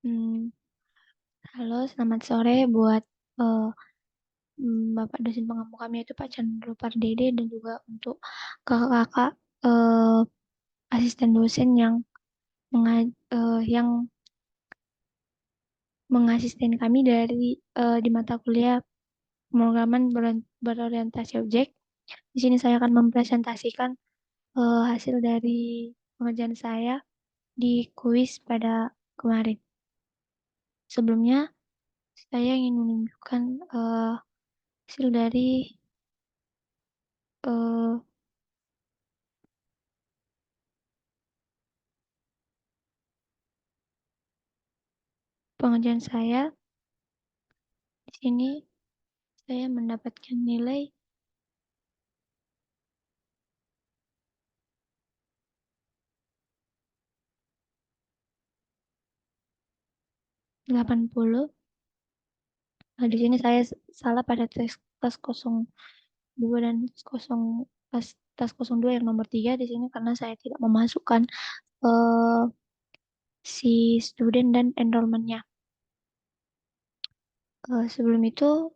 Hmm, Halo, selamat sore buat eh, Bapak dosen pengampu kami itu Pak Chandro Pardede dan juga untuk kakak-kakak eh, asisten dosen yang yang mengasisten kami di mata kuliah pemrograman berorientasi objek. Di sini saya akan mempresentasikan hasil dari pengerjaan saya di kuis pada kemarin. Sebelumnya, saya ingin menunjukkan hasil dari eh, pengerjaan saya. Di sini saya mendapatkan nilai 80. Nah, di sini saya salah pada tes 02 dan tes 02 yang nomor 3 di sini karena saya tidak memasukkan eh, si student dan enrollment-nya. Sebelum itu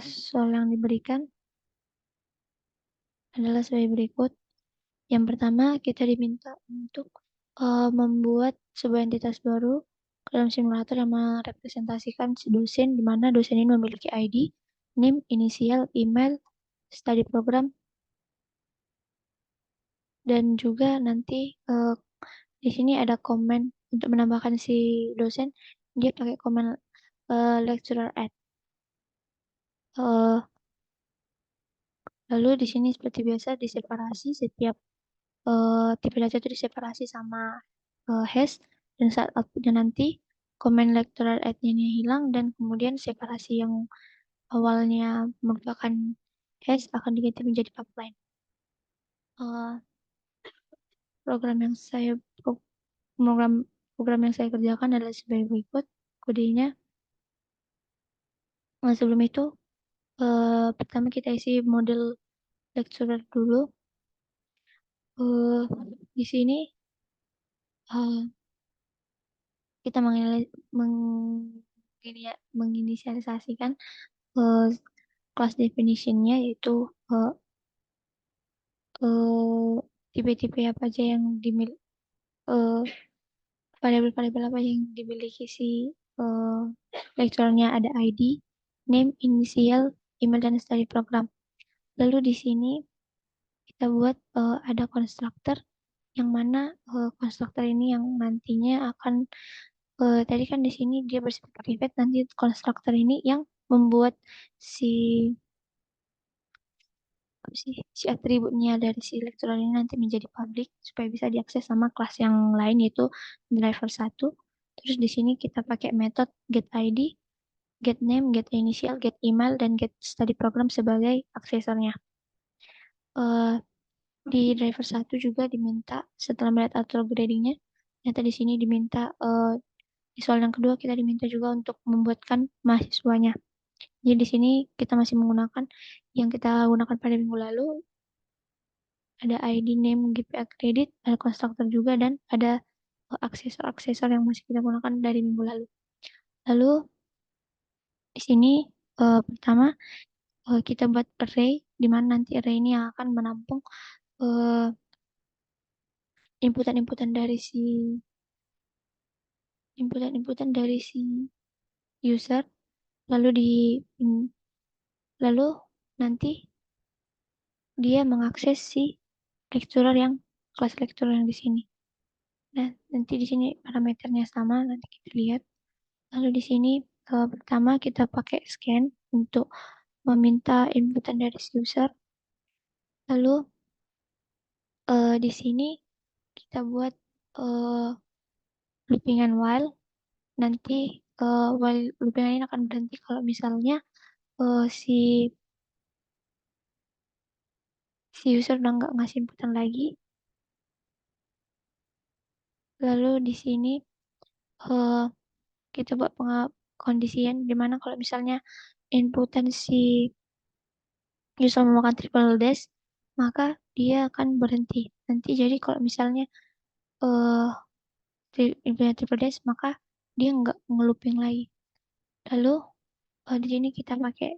soal yang diberikan adalah sebagai berikut. Yang pertama, kita diminta untuk membuat sebuah entitas baru ke dalam simulator yang merepresentasikan si dosen, di mana dosen ini memiliki ID, name, inisial, email, study program, dan juga nanti di sini ada komen untuk menambahkan si dosen, dia pakai komen lecturer add. Eh, Lalu di sini seperti biasa diseparasi setiap tipe data itu diseparasi sama hash dan saat outputnya nanti comment lecturer add-nya ini hilang dan kemudian separasi yang awalnya merupakan hash akan diganti menjadi pipeline. Eh, program yang saya pro- program program yang saya kerjakan adalah sebagai berikut kodenya. Sebelum itu pertama kita isi model lecturer dulu. Eh, di sini eh, kita menginisialisasikan eh, class definition-nya yaitu eh, eh, tipe-tipe apa aja yang dimiliki, variabel-variabel apa yang dimiliki si eh, lecturer-nya, ada ID, name, inisial, email, dan study program. Lalu di sini kita buat ada konstruktor yang mana konstruktor ini yang nantinya akan tadi kan di sini dia bersifat private, nanti konstruktor ini yang membuat si apa sih si atributnya dari si lecturer ini nanti menjadi public supaya bisa diakses sama kelas yang lain yaitu driver satu. Terus di sini kita pakai metode get ID, get name, get initial, get email, dan get study program sebagai aksesornya. Eh, di driver satu juga diminta setelah melihat auto gradingnya, ternyata di sini diminta di soal yang kedua kita diminta juga untuk membuatkan mahasiswanya. Jadi di sini kita masih menggunakan yang kita gunakan pada minggu lalu, ada ID name GPA kredit, ada konstruktor juga dan ada aksesor-aksesor yang masih kita gunakan dari minggu lalu. Lalu di sini pertama kita buat array di mana nanti array ini yang akan menampung eh, inputan-inputan dari si inputan-inputan dari si user lalu lalu nanti dia mengakses si lecturer yang kelas lecturer yang di sini. Nah, nanti di sini parameternya sama, nanti kita lihat. Lalu di sini pertama kita pakai scan untuk meminta inputan dari si user. Lalu di sini kita buat eh, loopingan while. Nanti while loopingan ini akan berhenti kalau misalnya si user udah nggak ngasih inputan lagi. Lalu di sini eh, kita buat kondisian dimana kalau misalnya inputan si user memakan triple dash, maka dia akan berhenti. Nanti jadi kalau misalnya eh inputnya triple dash, maka dia nggak ngelooping lagi. Lalu di sini kita pakai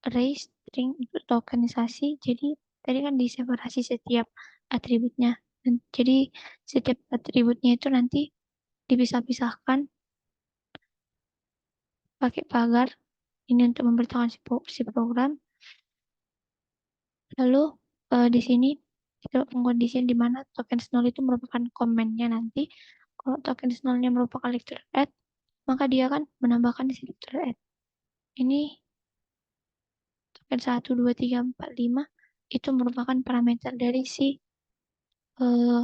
array string untuk tokenisasi. Jadi tadi kan diseparasi setiap atributnya. Dan, jadi setiap atributnya itu nanti dipisah-pisahkan pakai pagar. Ini untuk memberitahukan si program. Lalu di sini kita pengkondisian di mana token null itu merupakan komennya nanti. Kalau token nullnya merupakan lecture add, maka dia akan menambahkan di sini lecture add. Ini token 1, 2, 3, 4, 5 itu merupakan parameter dari si eh,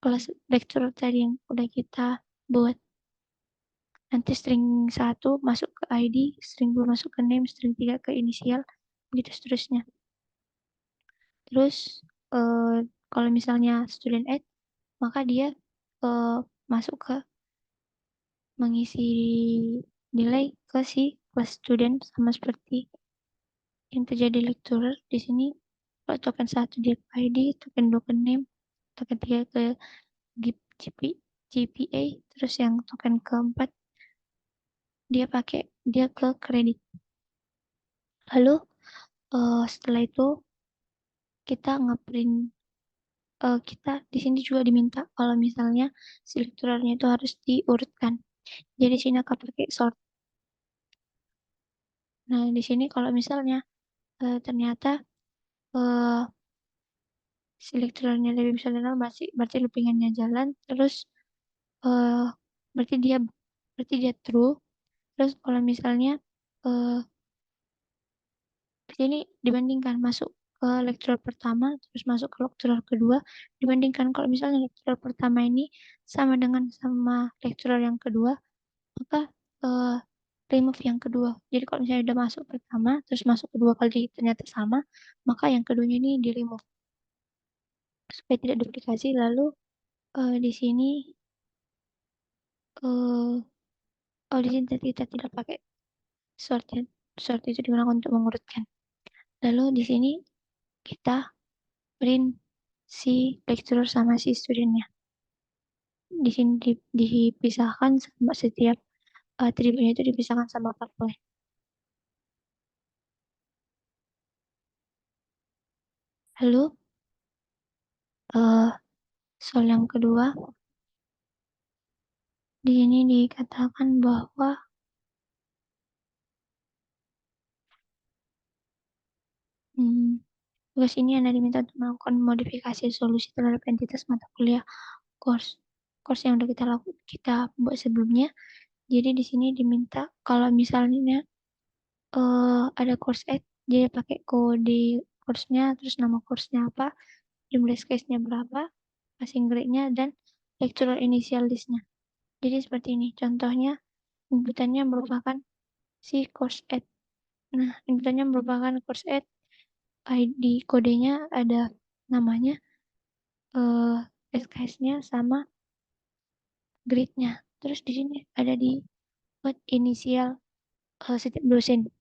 kelas lecture tadi yang udah kita buat. Nanti string 1 masuk ke ID, string 2 masuk ke name, string 3 ke inisial, begitu seterusnya. Terus eh, kalau misalnya student add, maka dia eh, masuk ke mengisi nilai ke si kelas student sama seperti yang terjadi lecturer di sini. Kalau token 1 dia ke ID, token 2 ke name, token 3 ke GPA, terus yang token keempat dia ke kredit. Lalu setelah itu kita ngeprint kita di sini juga diminta kalau misalnya selektornya itu harus diurutkan. Jadi sini akan pakai sort. Nah, di sini kalau misalnya ternyata uh, selektornya lebih besar dari nol, berarti loopingannya jalan, terus eh berarti dia true. Terus kalau misalnya eh di sini dibandingkan masuk ke lecture pertama, terus masuk ke lecture kedua, dibandingkan kalau misalnya lecture pertama ini sama lecture yang kedua, maka eh, remove yang kedua. Jadi kalau misalnya udah masuk pertama, terus masuk kedua kali ternyata sama, maka yang keduanya ini di remove supaya tidak duplikasi. Lalu di sini eh oh di sini kita tidak pakai sort ya. Sort itu digunakan untuk mengurutkan. Lalu di sini kita print si lecturer sama si studentnya. Di sini dipisahkan sama setiap atributnya itu dipisahkan sama couple. Lalu soal yang kedua di sini dikatakan bahwa tugas ini Anda diminta untuk melakukan modifikasi solusi terhadap entitas mata kuliah course course yang udah kita buat sebelumnya. Jadi di sini diminta kalau misalnya ada course add, dia pakai kode course-nya, terus nama course-nya apa, jumlah case-nya berapa, passing grade-nya, dan lecturer initial list-nya. Jadi seperti ini. Contohnya, inputannya merupakan si course add. Nah, inputannya merupakan course add, ID kodenya ada namanya, SKS-nya sama grade-nya. Terus di sini ada di buat inisial setiap dosen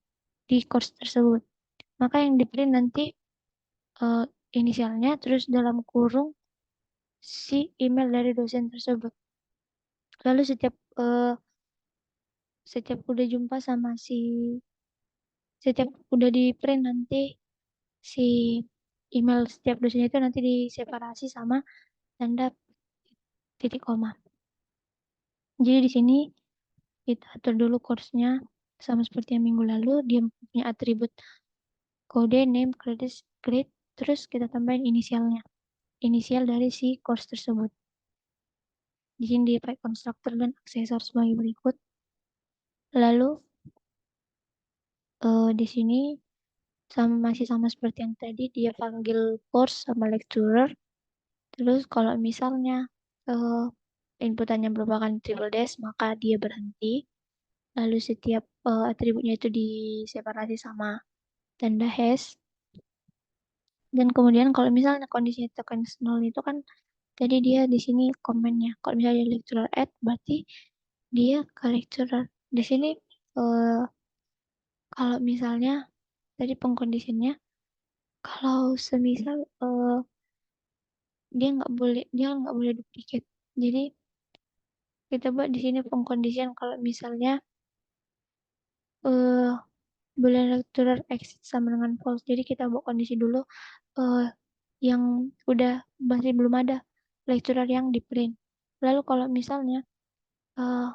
di course tersebut. Maka yang di print nanti eh, inisialnya, terus dalam kurung si email dari dosen tersebut. Lalu setiap udah jumpa sama setiap udah di print nanti si email setiap dosennya itu nanti diseparasi sama tanda titik koma. Jadi di sini kita atur dulu course-nya sama seperti yang minggu lalu. Dia punya atribut kode, name, credit, grade, terus kita tambahin inisialnya. Inisial dari si course tersebut. Di sini dipakai konstruktor dan aksesor sebagai berikut. Lalu di sini masih sama seperti yang tadi, dia panggil course sama lecturer. Terus kalau misalnya uh, inputannya merupakan triple dash, maka dia berhenti. Lalu setiap atributnya itu diseparasi sama tanda hash. Dan kemudian kalau misalnya kondisi token nol itu kan tadi dia di sini komennya. Kalau misalnya dia lecturer add, berarti dia ke lecturer. Di sini eh, kalau misalnya tadi pengkondisinya, kalau semisal dia nggak boleh duplicate. Jadi kita buat di sini pengkondisian kalau misalnya eh boleh lecturer exit sama dengan false. Jadi kita buat kondisi dulu eh yang udah masih belum ada lecturer yang di print. Lalu kalau misalnya eh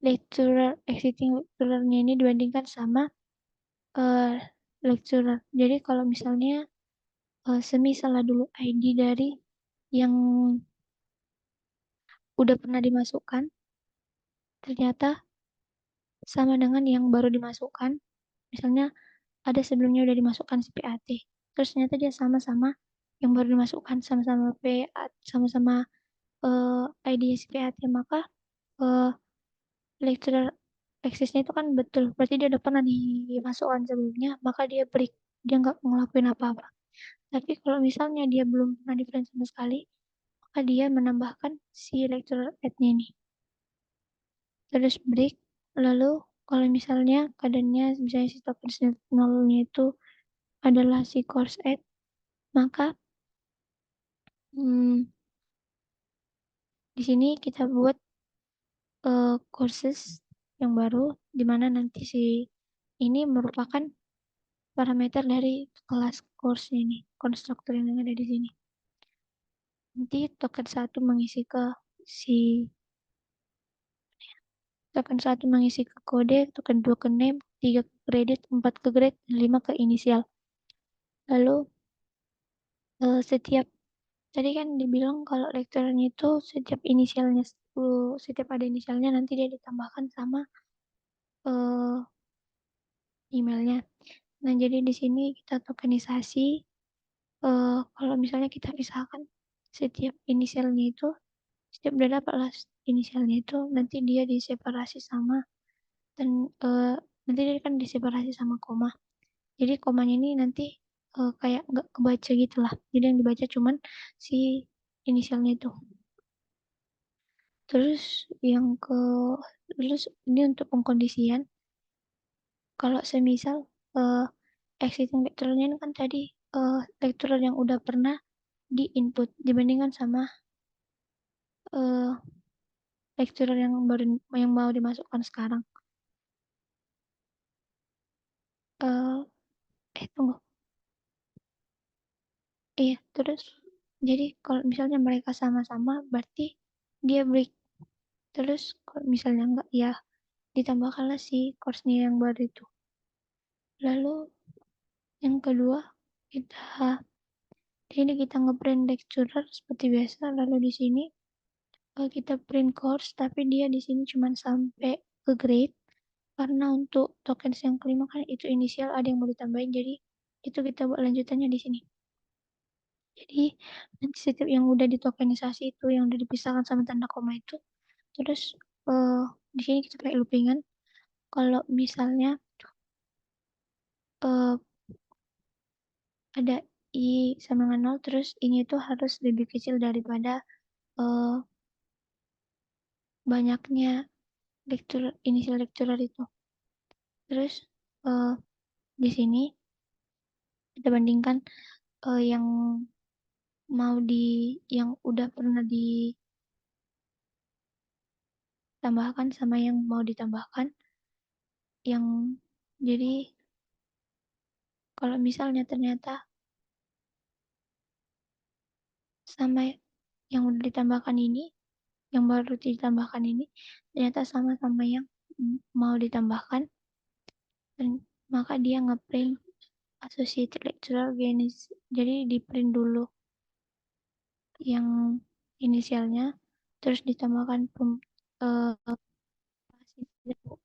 lecturer exiting lecturernya ini dibandingkan sama eh lecturer. Jadi kalau misalnya semisal dulu ID dari yang udah pernah dimasukkan ternyata sama dengan yang baru dimasukkan. Misalnya ada sebelumnya udah dimasukkan si PAT. Terus ternyata dia sama-sama yang baru dimasukkan sama-sama PA sama-sama ID si PAT, maka eh, lecturer eksisnya itu kan betul. Berarti dia udah pernah dimasukkan sebelumnya, maka dia break. Dia nggak ngelakuin apa-apa. Tapi kalau misalnya dia belum pernah di friend sama sekali, maka dia menambahkan si lecturer add-nya ini. Terus break, lalu kalau misalnya keadaannya misalnya si token sentinelnya itu adalah si course add, maka hmm, di sini kita buat courses yang baru, di mana nanti si ini merupakan parameter dari kelas course ini, konstruktor yang ada di sini. Nanti token satu mengisi ke si token satu mengisi ke kode, token 2 ke name, 3 ke kredit, 4 ke grade, 5 ke inisial. Lalu setiap tadi kan dibilang kalau lekturnya itu setiap inisialnya setiap ada inisialnya nanti dia ditambahkan sama eh, emailnya. Nah, jadi di sini kita tokenisasi kalau misalnya kita pisahkan setiap inisialnya itu setiap udah dapat lah inisialnya itu nanti dia diseparasi sama dan nanti dia kan diseparasi sama koma. Jadi komanya ini nanti kayak nggak kebaca gitu lah. Jadi yang dibaca cuman si inisialnya itu. Terus yang ke terus ini untuk pengkondisian kalau semisal eh exiting lecturer-nya ini kan tadi lecturer yang udah pernah di input dibandingkan sama eh lecturer yang baru yang mau dimasukkan sekarang. eh Tunggu. Iya, terus jadi kalau misalnya mereka sama-sama berarti dia break. Terus kalau misalnya enggak ya ditambahkanlah si course-nya yang baru itu. Lalu yang kedua kita ini kita ngeprint lecturer seperti biasa. Lalu di sini kita print course tapi dia di sini cuma sampai ke grade karena untuk tokens yang kelima kan itu inisial ada yang mau ditambahin jadi itu kita buat lanjutannya di sini. Jadi nanti setiap yang udah ditokenisasi itu yang udah dipisahkan sama tanda koma itu terus eh di sini kita pakai loopingan kalau misalnya eh ada i sama dengan 0 terus ini itu harus lebih kecil daripada eh banyaknya inisial lecturer itu. Terus eh di sini kita bandingkan yang mau di yang udah pernah ditambahkan sama yang mau ditambahkan yang jadi kalau misalnya ternyata sama yang udah ditambahkan ini yang baru ditambahkan ini ternyata sama-sama yang mau ditambahkan dan maka dia ngeprint associated lecturer genis jadi di print dulu yang inisialnya terus ditambahkan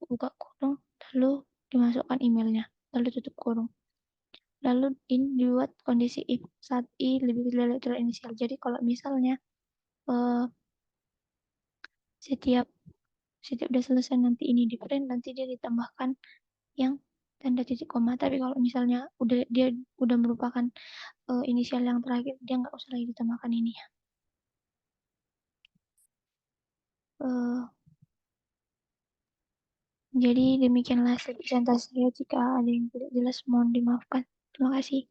buka kurung lalu dimasukkan emailnya lalu tutup kurung lalu ini dibuat kondisi if saat i lebih kecil dari lecturer inisial jadi kalau misalnya eh, setiap setiap udah selesai nanti ini di print nanti dia ditambahkan yang tanda titik koma tapi kalau misalnya dia udah merupakan inisial yang terakhir dia nggak usah lagi ditambahkan ini ya. Eh, jadi demikianlah presentasi saya jika ada yang tidak jelas mohon dimaafkan terima kasih